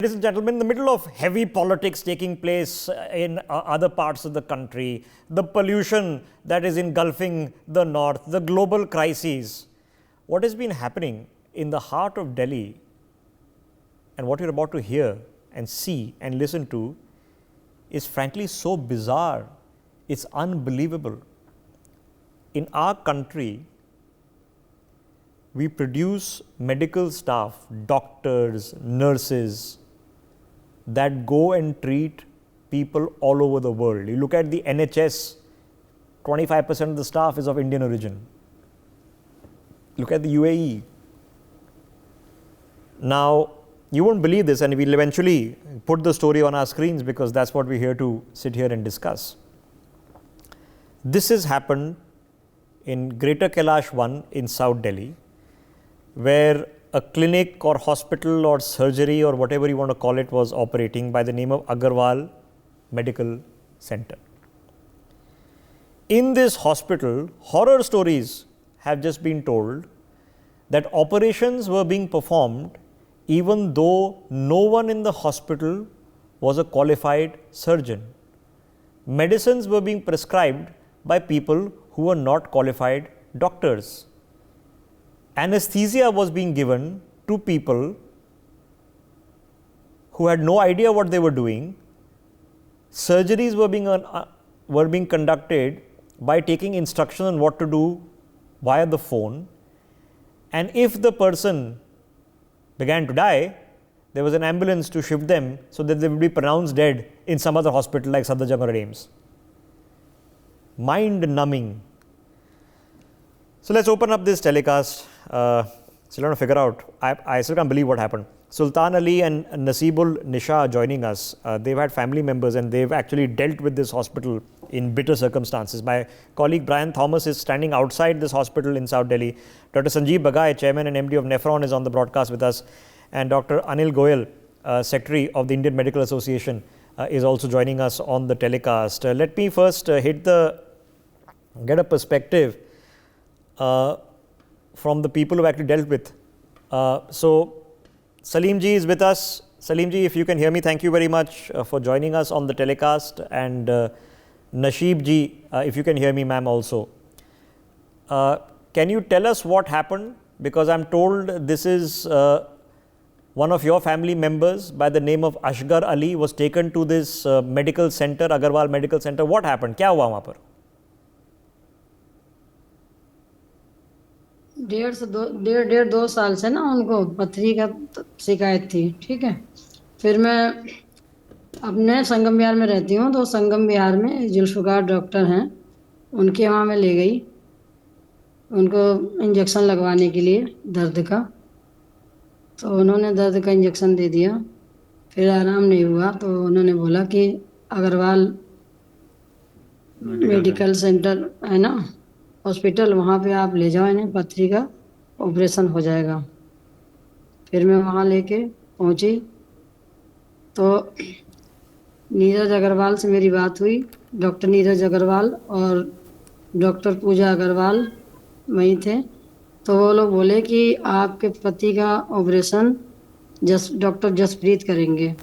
Ladies and gentlemen, in the middle of heavy politics taking place in other parts of the country, the pollution that is engulfing the north, the global crises, what has been happening in the heart of Delhi and what you're about to hear and see and listen to is frankly so bizarre, it's unbelievable. In our country, we produce medical staff, doctors, nurses, that go and treat people all over the world. You look at the NHS, 25% of the staff is of Indian origin. Look at the UAE. Now, you won't believe this, and we'll eventually put the story on our screens because that's what we're here to sit here and discuss. This has happened in Greater Kailash 1 in South Delhi, where a clinic or hospital or surgery or whatever you want to call it was operating by the name of Agarwal Medical Center. In this hospital, horror stories have just been told that operations were being performed even though no one in the hospital was a qualified surgeon. Medicines were being prescribed by people who were not qualified doctors. Anesthesia was being given to people who had no idea what they were doing. Surgeries were being conducted by taking instruction on what to do via the phone. And if the person began to die, there was an ambulance to shift them so that they would be pronounced dead in some other hospital like Sadajang or AIIMS. Mind-numbing. So let's open up this telecast. Still trying to figure out. I still can't believe what happened. Sultan Ali and Nasibul Nisha are joining us. They've had family members and they've actually dealt with this hospital in bitter circumstances. My colleague Brian Thomas is standing outside this hospital in South Delhi. Dr. Sanjeev Bagai, Chairman and MD of Nephron, is on the broadcast with us. And Dr. Anil Goyal, Secretary of the Indian Medical Association, is also joining us on the telecast. Let me first get a perspective from the people who actually dealt with. So, Salim ji is with us. Salim ji, if you can hear me, thank you very much for joining us on the telecast. And Nasheeb ji, if you can hear me, ma'am, also. Can you tell us what happened? Because I'm told this is one of your family members by the name of Asghar Ali was taken to this medical center, Agarwal Medical Center. What happened? क्या हुआ वहाँ पर? डेढ़ दो साल से ना उनको पथरी का शिकायत थी। ठीक है, फिर मैं अपने संगम विहार में रहती हूँ, तो संगम विहार में जुल्फ़िकार डॉक्टर हैं, उनके वहाँ मैं ले गई उनको इंजेक्शन लगवाने के लिए दर्द का। तो उन्होंने दर्द का इंजेक्शन दे दिया, फिर आराम नहीं हुआ तो उन्होंने बोला कि अग्रवाल मेडिकल सेंटर है ना हॉस्पिटल, वहाँ पे आप ले जाओ इन्हें, पथरी का ऑपरेशन हो जाएगा। फिर मैं वहाँ लेके पहुँची तो नीरज अग्रवाल से मेरी बात हुई, डॉक्टर नीरज अग्रवाल और डॉक्टर पूजा अग्रवाल वहीं थे। तो वो लोग बोले कि आपके पति का ऑपरेशन डॉक्टर जसप्रीत करेंगे।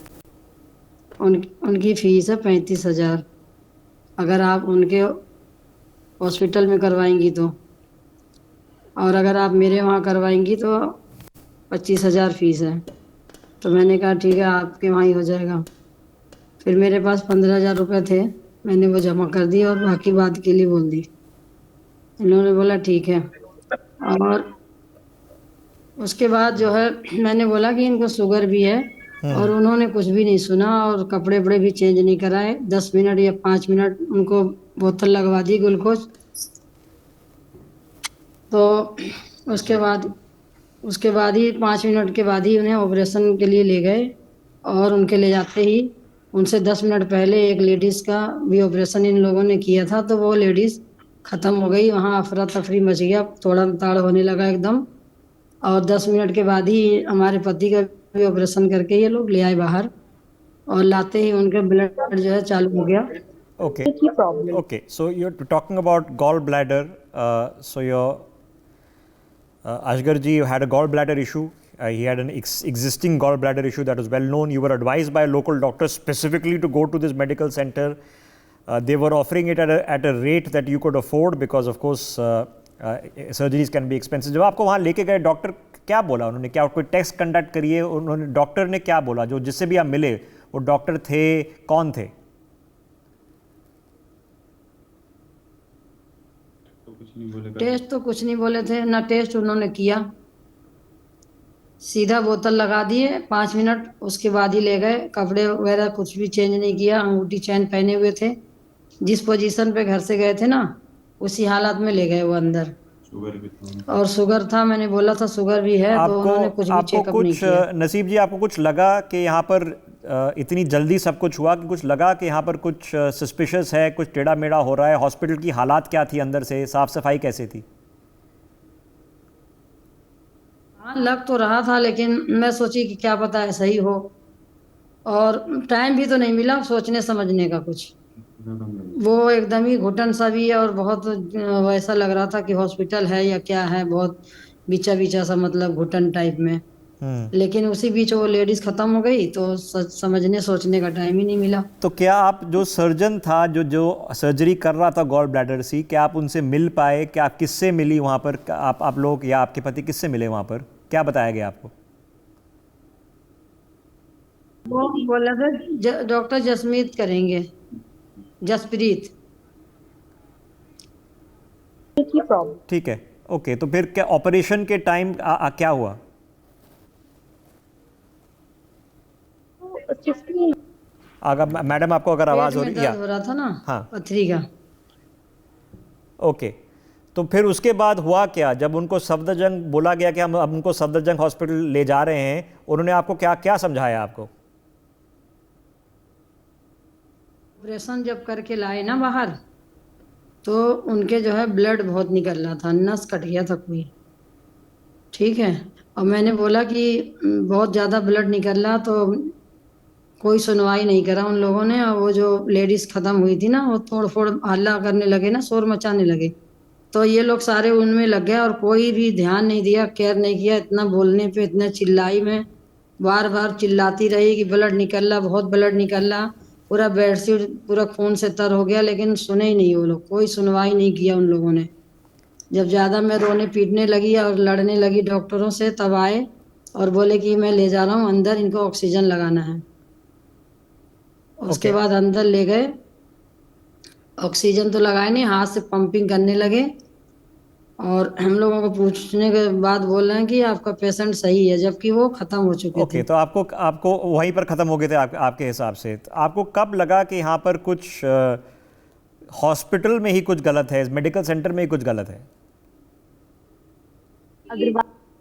उनकी फ़ीस है 35,000 अगर आप उनके हॉस्पिटल में करवाएंगी तो, और अगर आप मेरे वहाँ करवाएंगी तो 25,000 फ़ीस है। तो मैंने कहा ठीक है, आपके वहाँ ही हो जाएगा। फिर मेरे पास 15,000 रुपये थे, मैंने वो जमा कर दिए और बाकी बात के लिए बोल दी। इन्होंने बोला ठीक है। और उसके बाद जो है मैंने बोला कि इनको शुगर भी है, और उन्होंने कुछ भी नहीं सुना और कपड़े वपड़े भी चेंज नहीं कराए। 10 मिनट या 5 मिनट उनको बोतल लगवा दी ग्लूकोज। तो उसके बाद ही 5 मिनट के बाद ही उन्हें ऑपरेशन के लिए ले गए, और उनके ले जाते ही उनसे 10 मिनट पहले एक लेडीज़ का भी ऑपरेशन इन लोगों ने किया था, तो वो लेडीज़ ख़त्म हो गई। वहाँ अफरा तफरी मच गया, थोड़ा ताड़ होने लगा एकदम। और 10 मिनट के बाद ही हमारे पति का भी ऑपरेशन करके ये लोग ले आए बाहर, और लाते ही उनके ब्लड जो है चालू हो गया। Okay. So you're talking about gallbladder. So your Asghar ji, you had a gallbladder issue. He had an existing gallbladder issue that was well known. You were advised by a local doctor specifically to go to this medical center. They were offering it at a rate that you could afford because, of course, surgeries can be expensive. जब आपको वहाँ लेके गए, doctor क्या बोला उन्होंने? क्या कोई टेस्ट कंडक्ट करिए? उन्होंने, डॉक्टर ने क्या बोला? जो जिससे भी आप मिले, वो डॉक्टर थे, कौन थे? टेस्ट तो कुछ नहीं बोले थे ना, टेस्ट उन्होंने किया, सीधा बोतल लगा दिए 5 मिनट, उसके बाद ही ले गए। कपड़े वगैरह कुछ भी चेंज नहीं किया, अंगूठी चैन पहने हुए थे, जिस पोजीशन पे घर से गए थे ना उसी हालत में ले गए वो अंदर। और शुगर था, मैंने बोला था शुगर भी है, तो उन्होंने कुछ भी चेकअप नहीं किया। नसीब जी, आपको कुछ लगा कि यहाँ पर इतनी जल्दी सब कुछ हुआ, कि कुछ लगा कि यहाँ पर कुछ सस्पिशियस है, कुछ टेढ़ा मेढ़ा हो रहा है? हॉस्पिटल की हालात क्या थी अंदर से, साफ सफाई कैसे थी? हाँ, लग तो रहा था, लेकिन मैं सोची कि क्या पता ऐसा ही हो, और टाइम भी तो नहीं मिला सोचने समझने का कुछ। वो एकदम ही घुटन सा भी है, और बहुत वैसा लग रहा था कि हॉस्पिटल है या क्या है, बहुत बिचा बिचा सा, मतलब घुटन टाइप में। लेकिन उसी बीच वो लेडीज खत्म हो गई, तो समझने सोचने का टाइम ही नहीं मिला। तो क्या आप, जो सर्जन था जो सर्जरी कर रहा था गॉल ब्लैडर की, क्या आप उनसे मिल पाए? क्या आप किससे मिली वहाँ पर? आप लोग या आपके पति किससे मिले वहाँ पर? क्या बताया गया आपको? वो बोला था डॉक्टर जसमीत करेंगे, जसप्रीत। ठीक है, ओके। तो फिर क्या ऑपरेशन के टाइम क्या हुआ? अगर मैडम आपको अगर आवाज़ हो रही है, हो रहा था ना, हाँ, पथरी का। ओके। तो फिर उसके बाद हुआ क्या? जब उनको सफदरजंग बोला गया कि हम अब उनको सफदरजंग हॉस्पिटल ले जा रहे हैं, उन्होंने आपको क्या क्या समझाया आपको? ऑपरेशन जब करके लाए ना बाहर, तो उनके जो है ब्लड बहुत निकल रहा था, नस कट गया था कोई, ठीक है। और मैंने बोला कि बहुत ज़्यादा ब्लड निकल रहा, तो कोई सुनवाई नहीं करा उन लोगों ने। और वो जो लेडीज खत्म हुई थी ना, वो तोड़ फोड़ हल्ला करने लगे ना, शोर मचाने लगे, तो ये लोग सारे उनमें लग गए, और कोई भी ध्यान नहीं दिया, केयर नहीं किया। इतना बोलने पे, इतना चिल्लाई में, बार बार चिल्लाती रही कि ब्लड निकल रहा, बहुत ब्लड निकल रहा, पूरा बेडशीट पूरा खून से तर हो गया, लेकिन सुने ही नहीं वो लोग, कोई सुनवाई नहीं किया उन लोगों ने। जब ज़्यादा मैं रोने पीटने लगी और लड़ने लगी डॉक्टरों से, तब आए और बोले कि मैं ले जा रहा हूँ अंदर, इनको ऑक्सीजन लगाना है। उसके बाद अंदर ले गए, ऑक्सीजन तो लगाए नहीं, हाथ से पंपिंग करने लगे, और हम लोगों को पूछने के बाद बोल रहे हैं कि आपका पेशेंट सही है, जबकि वो खत्म हो चुके थे। तो आपको वहीं पर खत्म हो गए थे आपके हिसाब से? तो आपको कब लगा कि यहाँ पर कुछ हॉस्पिटल में ही कुछ गलत है, मेडिकल सेंटर में ही कुछ गलत है?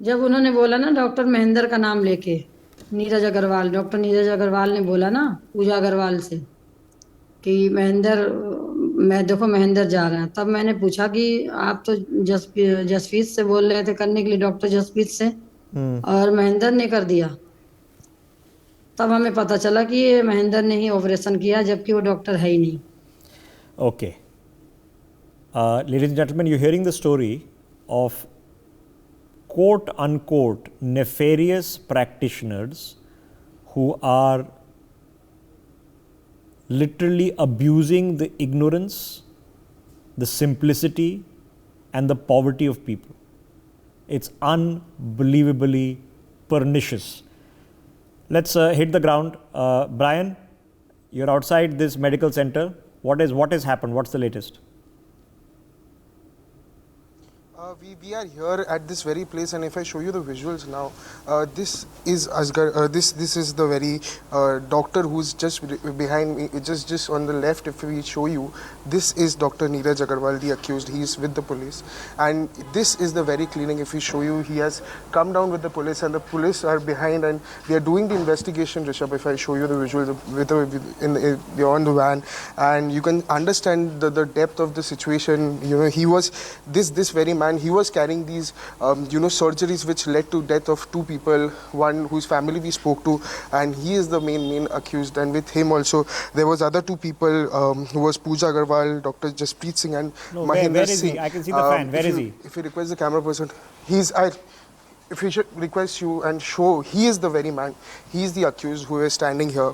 जब उन्होंने बोला ना, डॉक्टर महेंद्र का नाम लेके, नीरज अग्रवाल, डॉक्टर नीरज अग्रवाल ने बोला ना पूजा अग्रवाल से कि महेंद्र, मैं देखो महेंद्र जा रहे हैं, तब मैंने पूछा कि आप तो जसप्रीत से बोल रहे थे करने के लिए, डॉक्टर जसप्रीत से, और महेंद्र ने कर दिया। तब हमें पता चला कि ये महेंद्र ने ही ऑपरेशन किया, जबकि वो डॉक्टर है ही नहीं। Okay, ladies and gentlemen, you're hearing the story of quote unquote nefarious practitioners who are literally abusing the ignorance, the simplicity, and the poverty of people. It's unbelievably pernicious. Let's hit the ground. Brian, you're outside this medical center. What has happened? What's the latest? We are here at this very place, and if I show you the visuals now, this is Asgar. This is the very doctor who's just behind me, just on the left. If we show you, this is Dr. Neeraj Agarwal, the accused. He is with the police, and this is the very clinic. If we show you, he has come down with the police, and the police are behind, and they are doing the investigation. Rishabh, if I show you the visuals beyond the van, and you can understand the depth of the situation. You know, he was this very man. He was carrying these, surgeries which led to death of two people, one whose family we spoke to, and he is the main accused. And with him also, there was other two people who was Pooja Agarwal, Dr. Jaspreet Singh, and Mahinder where is Singh. he? I can see the fan. Where is he? If you request the camera person, if we should request you and show, he is the very man, he is the accused who is standing here.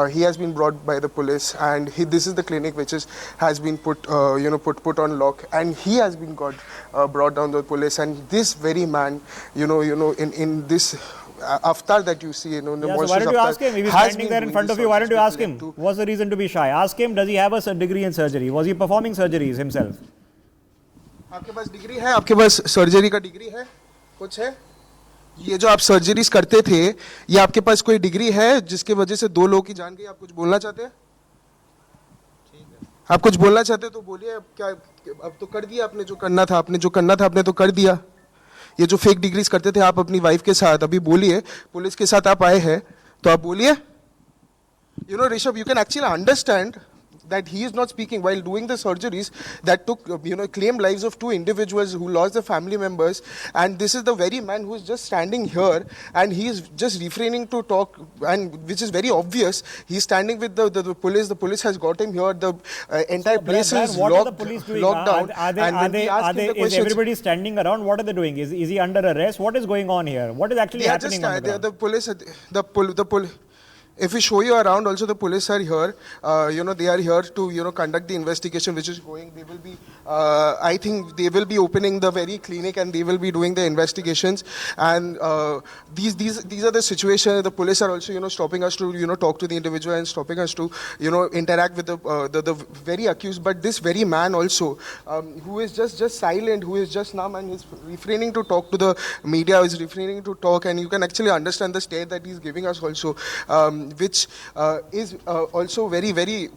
He has been brought by the police, and this is the clinic which has been put on lock, and he has been brought down to the police. And this very man, in this avatar that you see, the so why don't you ask him? He was standing there in front of you. Why don't you ask him? What's the reason to be shy? Ask him, does he have a degree in surgery? Was he performing surgeries himself? आपके पास degree है? आपके पास surgery का degree है? कुछ है? ये जो आप सर्जरीज करते थे, ये आपके पास कोई डिग्री है जिसके वजह से 2 लोगों की जान गई? आप कुछ बोलना चाहते हैं? आप कुछ बोलना चाहते हैं तो बोलिए. क्या अब तो कर दिया आपने जो करना था, आपने तो कर दिया. ये जो फेक डिग्रीज करते थे आप अपनी वाइफ के साथ, अभी बोलिए, पुलिस के साथ आप आए हैं तो आप बोलिए. Rishabh, you can actually understand that he is not speaking while doing the surgeries that took, claimed lives of 2 individuals who lost their family members. And this is the very man who is just standing here, and he is just refraining to talk, and which is very obvious. He is standing with the police. The police has got him here. The entire place is locked down. Is everybody standing around? What are they doing? Is he under arrest? What is going on here? What is actually happening on the ground? The police. If we show you around, also the police are here. They are here to conduct the investigation which is going. They will be, I think they will be opening the very clinic, and they will be doing the investigations. And these are the situations. The police are also stopping us to talk to the individual, and stopping us to interact with the very accused. But this very man also, who is just silent, who is just numb, and is refraining to talk to the media, is refraining to talk, and you can actually understand the stare that he's giving us also. Which is also very, very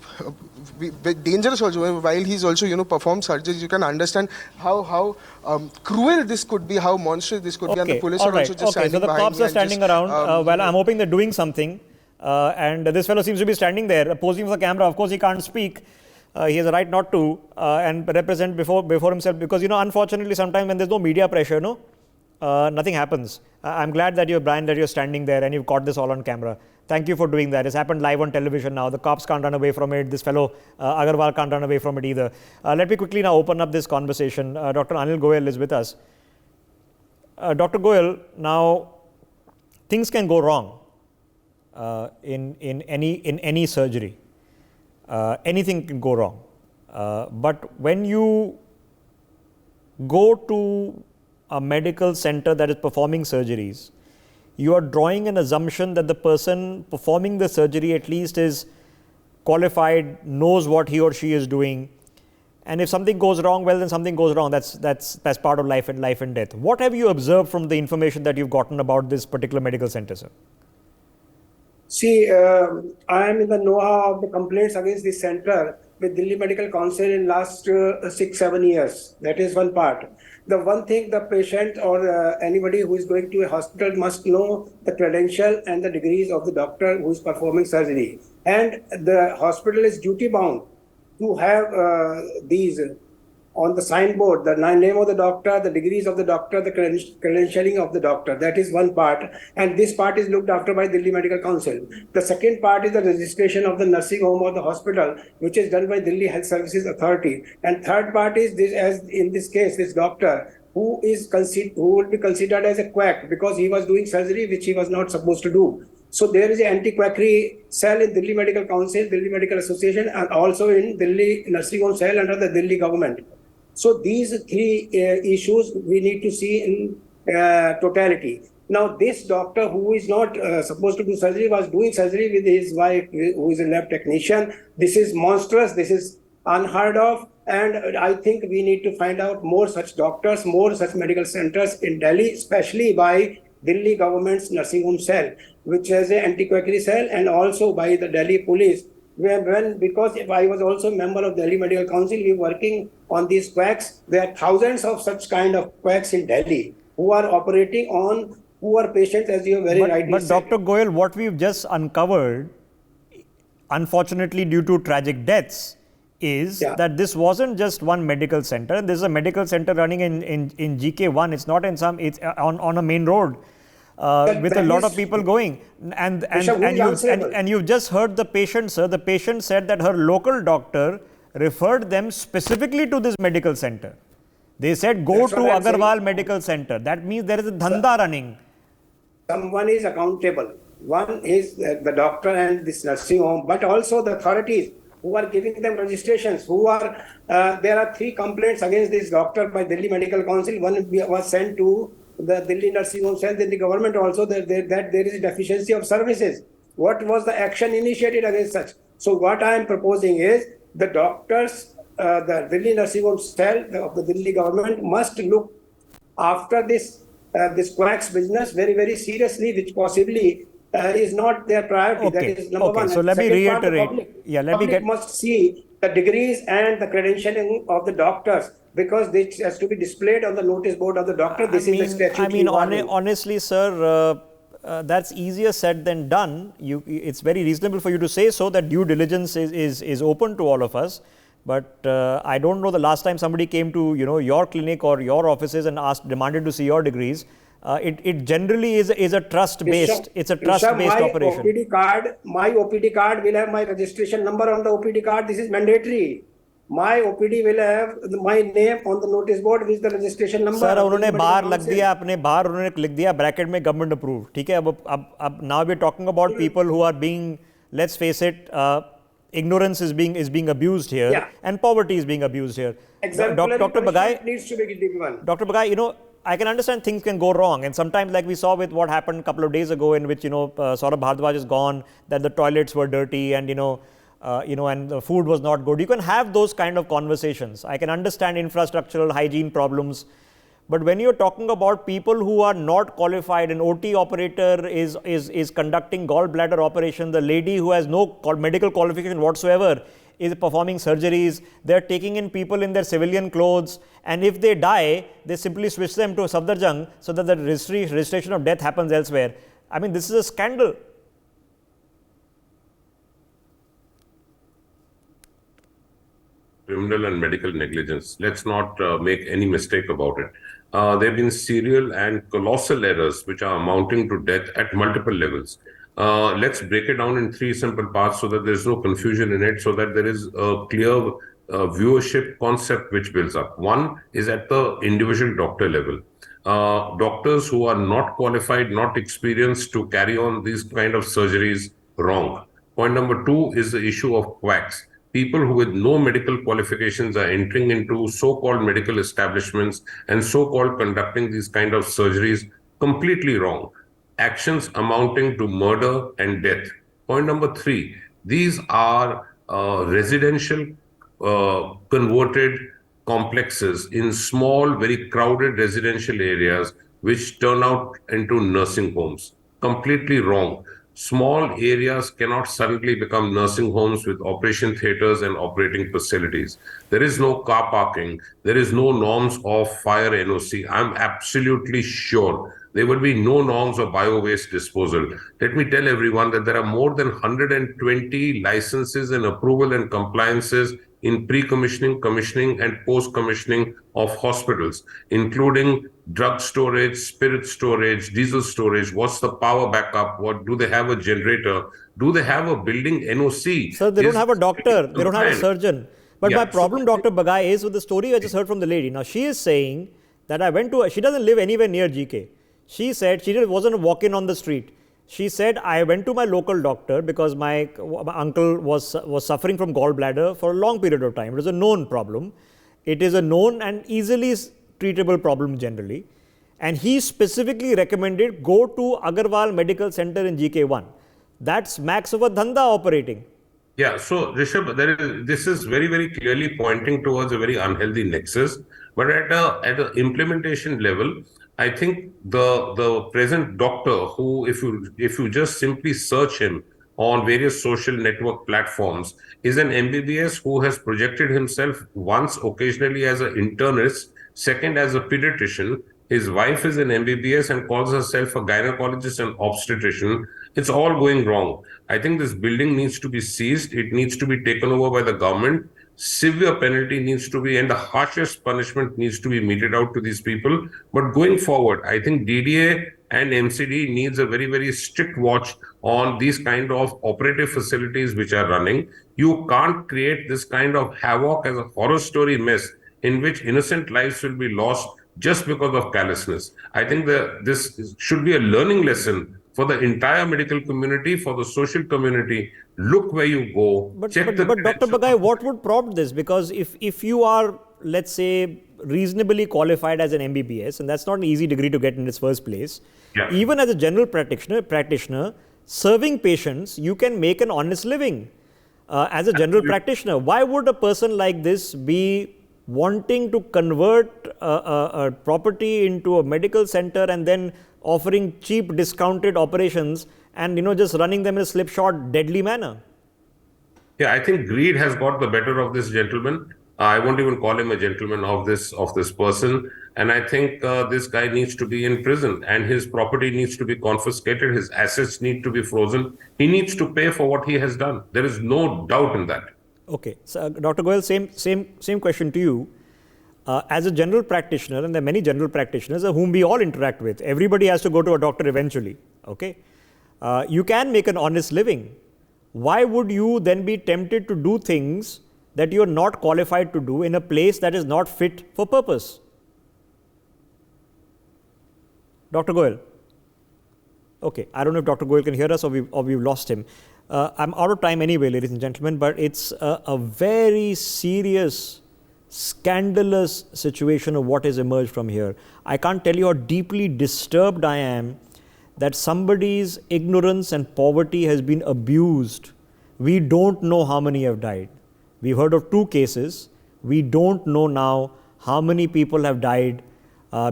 dangerous also. While he's also performed surgeries, you can understand how cruel this could be, how monstrous this could be, and the police are also just standing behind. So the cops are standing around. Well, I'm hoping they're doing something, and this fellow seems to be standing there posing for the camera. Of course, he can't speak. He has a right not to and represent before himself, because unfortunately sometimes when there's no media pressure, nothing happens. I'm glad that Brian, that you're standing there and you've caught this all on camera. Thank you for doing that. It's happened live on television now. The cops can't run away from it. This fellow Agarwal can't run away from it either. Let me quickly now open up this conversation. Dr. Anil Goyal is with us. Dr. Goyal, now things can go wrong in any surgery. Anything can go wrong. But when you go to a medical center that is performing surgeries, you are drawing an assumption that the person performing the surgery at least is qualified, knows what he or she is doing. And if something goes wrong, well, then something goes wrong. That's part of life and death. What have you observed from the information that you've gotten about this particular medical center, sir? See, I am in the know of the complaints against this center with Delhi Medical Council in last 6-7 years. That is one part. The one thing the patient or anybody who is going to a hospital must know the credential and the degrees of the doctor who is performing surgery. And the hospital is duty bound to have these on the signboard, the name of the doctor, the degrees of the doctor, the credentialing of the doctor. That is one part. And this part is looked after by Delhi Medical Council. The second part is the registration of the nursing home or the hospital, which is done by Delhi Health Services Authority. And third part is this, as in this case, this doctor who will be considered as a quack because he was doing surgery which he was not supposed to do. So there is an anti-quackery cell in Delhi Medical Council, Delhi Medical Association, and also in Delhi Nursing Home cell under the Delhi government. So these 3 issues we need to see in totality. Now this doctor who is not supposed to do surgery was doing surgery with his wife who is a lab technician. This is monstrous, this is unheard of, and I think we need to find out more such doctors, more such medical centers in Delhi, especially by Delhi government's nursing home cell, which has an anti-quackery cell, and also by the Delhi police. Because if I was also a member of Delhi Medical Council, we were working on these quacks. There are thousands of such kind of quacks in Delhi who are operating on poor patients, as you very rightly said. But Dr. Goyal, what we've just uncovered, unfortunately due to tragic deaths, is that this wasn't just one medical center. This is a medical center running in GK1. It's not in it's on a main road. With a lot of people going, and you've just heard the patient, sir. The patient said that her local doctor referred them specifically to this medical center. They said go That's to what I'm saying. Agarwal Medical Center. That means there is a dhanda running. Someone is accountable. One is the doctor and this nursing home, but also the authorities who are giving them registrations, there are 3 complaints against this doctor by Delhi Medical Council. One was sent to the Delhi nursing home cell, then the government also that there is a deficiency of services. What was the action initiated against such? So what I am proposing is the doctors, the Delhi nursing home cell of the Delhi government must look after this quacks business very seriously, which possibly is not their priority. Okay. That is number one. So And let me second part, the reiterate. Yeah, let me public get. must see the degrees and the credentialing of the doctors, because this has to be displayed on the notice board of the doctor. This is the statutory requirement. Honestly, sir, that's easier said than done. It's very reasonable for you to say so, that due diligence is open to all of us. But I don't know the last time somebody came to your clinic or your offices and demanded to see your degrees. It generally is a trust based. It's a trust based operation. My OPD card will have my registration number on the OPD card. This is mandatory. My OPD will have my name on the notice board with the registration number. Sir उन्होंने बाहर लग दिया अपने बाहर उन्होंने लिख दिया bracket में गवर्नमेंट अप्रूव ठीक है अब now we're talking about people who are being, let's face it, ignorance is being abused here, and poverty is being abused here. Dr. Bagai needs to be given. Dr. Bagai, I can understand things can go wrong, and sometimes, like we saw with what happened a couple of days ago, in which Saurabh Bhardwaj is gone, that the toilets were dirty, and and the food was not good. You can have those kind of conversations. I can understand infrastructural hygiene problems. But when you're talking about people who are not qualified, an OT operator is conducting gallbladder operation, the lady who has no medical qualification whatsoever is performing surgeries, they're taking in people in their civilian clothes, and if they die, they simply switch them to Safdarjung so that the registration of death happens elsewhere. I mean, this is a scandal. Criminal and medical negligence. Let's not make any mistake about it. There have been serial and colossal errors which are amounting to death at multiple levels. Let's break it down in 3 simple parts so that there's no confusion in it, so that there is a clear viewership concept which builds up. One is at the individual doctor level. Doctors who are not qualified, not experienced to carry on these kind of surgeries, wrong. Point number 2 is the issue of quacks. People who with no medical qualifications are entering into so-called medical establishments and so-called conducting these kind of surgeries, completely wrong. Actions amounting to murder and death. Point number 3, these are residential converted complexes in small, very crowded residential areas which turn out into nursing homes. Completely wrong. Small areas cannot suddenly become nursing homes with operation theaters and operating facilities. There is no car parking. There is no norms of fire NOC. I'm absolutely sure there would be no norms of bio-waste disposal. Let me tell everyone that there are more than 120 licenses and approval and compliances in pre-commissioning, commissioning, and post-commissioning of hospitals, including drug storage, spirit storage, diesel storage. What's the power backup? What do they have a generator? Do they have a building NOC? Sir, they don't have a doctor. They don't have a surgeon. But my problem, Dr. Bagai, is with the story I just heard from the lady. Now, she is saying that she doesn't live anywhere near GK. She said she wasn't walking on the street. She said, I went to my local doctor because my uncle was suffering from gallbladder for a long period of time. It was a known problem. It is a known and easily treatable problem generally. And he specifically recommended go to Agarwal Medical Center in GK1. That's max of a dhanda operating. Yeah, so Rishabh, this is very clearly pointing towards a very unhealthy nexus. But at a implementation level, I think the present doctor, who if you just simply search him on various social network platforms, is an MBBS who has projected himself once occasionally as an internist, second as a pediatrician. His wife is an MBBS and calls herself a gynecologist and obstetrician. It's all going wrong. I think this building needs to be seized. It needs to be taken over by the government. Severe penalty needs to be, and the harshest punishment needs to be meted out to these people. But going forward, I think DDA and MCD needs a very strict watch on these kind of operative facilities which are running. You can't create this kind of havoc as a horror story mess in which innocent lives will be lost just because of carelessness. I think this should be a learning lesson for the entire medical community, for the social community. Look where you go. But check Dr. Bagai, what would prompt this? Because if you are, let's say, reasonably qualified as an MBBS, and that's not an easy degree to get in its first place, even as a general practitioner, serving patients, you can make an honest living as a general practitioner. Why would a person like this be wanting to convert a property into a medical center and then offering cheap discounted operations and just running them in a slipshod, deadly manner? Yeah, I think greed has got the better of this gentleman. I won't even call him a gentleman of this person. And I think this guy needs to be in prison, and his property needs to be confiscated. His assets need to be frozen. He needs to pay for what he has done. There is no doubt in that. Okay, so Dr. Goyal, same question to you. As a general practitioner, and there are many general practitioners whom we all interact with. Everybody has to go to a doctor eventually. Okay, you can make an honest living. Why would you then be tempted to do things that you are not qualified to do in a place that is not fit for purpose? Dr. Goyal. Okay, I don't know if Dr. Goyal can hear us or we've lost him. I'm out of time anyway, ladies and gentlemen, but it's a very serious, scandalous situation of what has emerged from here. I can't tell you how deeply disturbed I am that somebody's ignorance and poverty has been abused. We don't know how many have died. We've heard of 2 cases. We don't know now how many people have died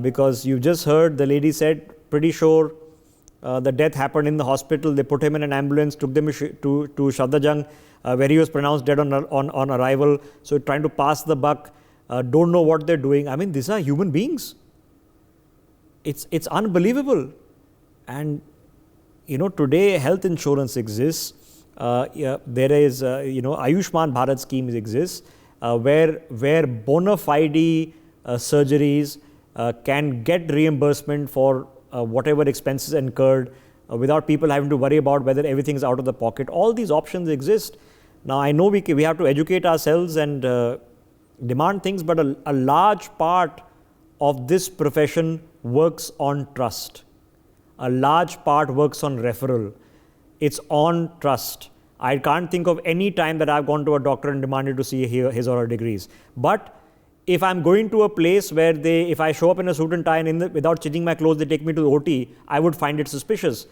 because you just heard the lady said, pretty sure the death happened in the hospital. They put him in an ambulance, took them to Shabdajang, where he was pronounced dead on arrival. So trying to pass the buck, don't know what they're doing. I mean, these are human beings. It's unbelievable. And today health insurance exists. There is Ayushman Bharat schemes exists where bona fide surgeries can get reimbursement for whatever expenses incurred without people having to worry about whether everything is out of the pocket. All these options exist. Now I know we have to educate ourselves and demand things, but a large part of this profession works on trust. A large part works on referral. It's on trust. I can't think of any time that I've gone to a doctor and demanded to see his or her degrees. But if I'm going to a place where if I show up in a suit and tie and without changing my clothes, they take me to the OT, I would find it suspicious.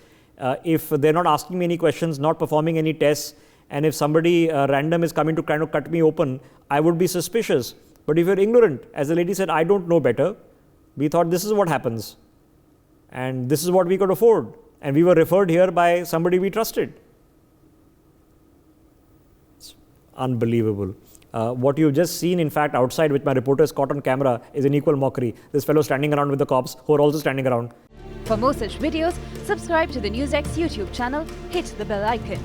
If they're not asking me any questions, not performing any tests, and if somebody random is coming to kind of cut me open, I would be suspicious. But if you're ignorant, as the lady said, I don't know better, we thought this is what happens. And this is what we could afford. And we were referred here by somebody we trusted. It's unbelievable. What you've just seen, in fact, outside, which my reporters caught on camera, is an equal mockery. This fellow standing around with the cops, who are also standing around. For more such videos, subscribe to the NewsX YouTube channel, hit the bell icon.